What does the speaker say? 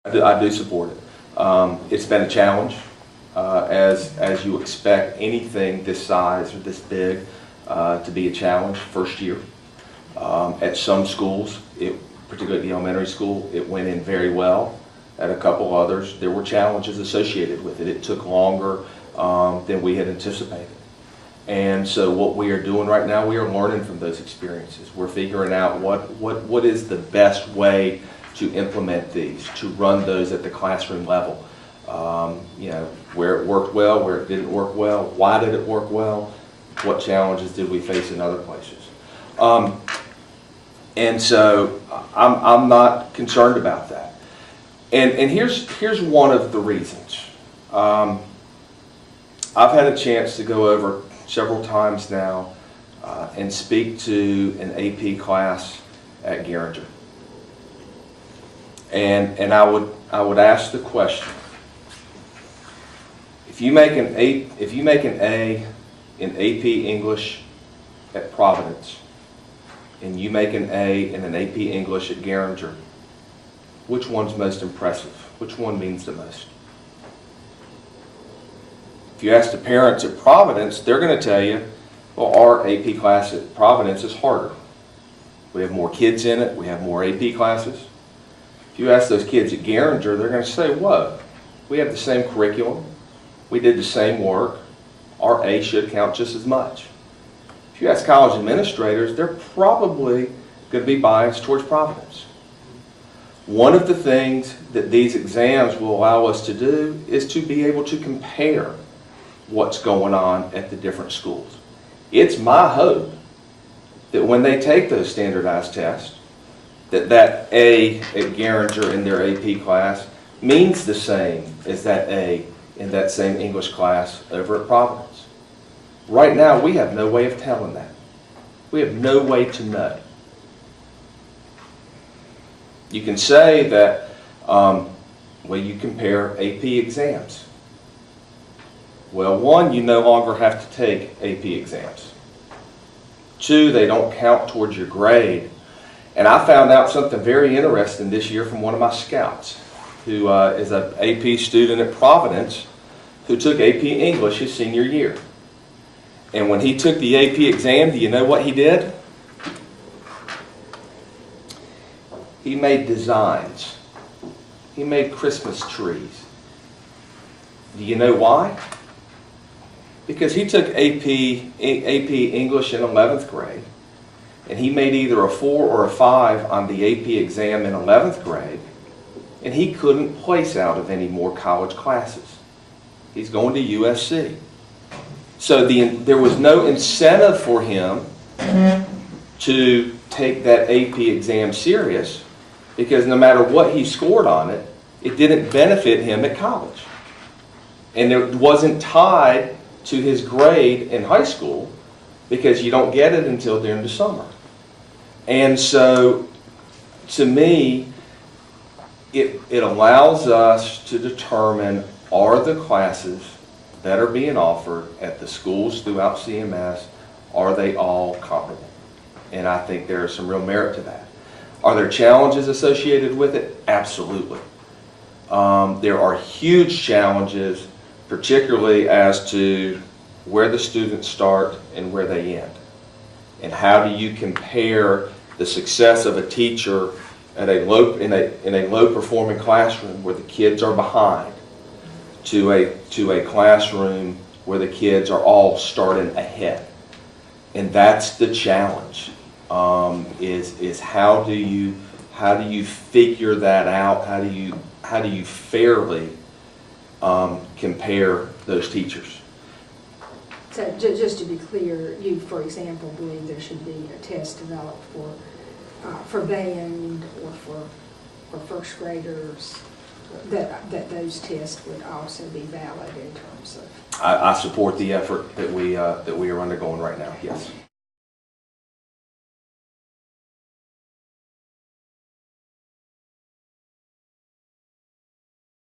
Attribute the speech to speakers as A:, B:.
A: I do support it. It's been a challenge, as you expect anything this size or this big to be a challenge first year. At some schools, particularly at the elementary school, it went in very well. At a couple others, there were challenges associated with it. It took longer than we had anticipated. And so what we are doing right now, we are learning from those experiences. We're figuring out what is the best way to implement these, to run those at the classroom level. You know, where it worked well, where it didn't work well, why did it work well, what challenges did we face in other places. And so I'm not concerned about that. And here's one of the reasons. I've had a chance to go over several times now and speak to an AP class at Geringer. And I would ask the question: if you make an A in AP English at Providence, and you make an A in an AP English at Geringer, which one's most impressive? Which one means the most? If you ask the parents at Providence, they're going to tell you, well, our AP class at Providence is harder. We have more kids in it. We have more AP classes. If you ask those kids at Geringer, they're going to say, whoa, we have the same curriculum. We did the same work. Our A should count just as much. If you ask college administrators, they're probably going to be biased towards Providence. One of the things that these exams will allow us to do is to be able to compare what's going on at the different schools. It's my hope that when they take those standardized tests, that A at Geringer in their AP class means the same as that A in that same English class over at Providence. Right now, we have no way of telling that. We have no way to know. You can say that, well, you compare AP exams. Well, one, you no longer have to take AP exams. Two, they don't count towards your grade. And I found out something very interesting this year from one of my scouts, who is an AP student at Providence, who took AP English his senior year. And when he took the AP exam, do you know what he did? He made designs. He made Christmas trees. Do you know why? Because he took AP English in 11th grade, and he made either a 4 or a 5 on the AP exam in 11th grade, and he couldn't place out of any more college classes. He's going to USC. So there was no incentive for him to take that AP exam serious, because no matter what he scored on it, it didn't benefit him at college. And it wasn't tied to his grade in high school, because you don't get it until during the summer. And so, to me, it allows us to determine, are the classes that are being offered at the schools throughout CMS, are they all comparable? And I think there is some real merit to that. Are there challenges associated with it? Absolutely. There are huge challenges, particularly as to where the students start and where they end. And how do you compare the success of a teacher at in a low performing classroom where the kids are behind to a classroom where the kids are all starting ahead? And that's the challenge. Is how do you figure that out? How do you fairly compare those teachers?
B: So just to be clear, you, for example, believe there should be a test developed for band or for first graders, that those tests would also be valid in terms of.
A: I support the effort that we are undergoing right now. Yes.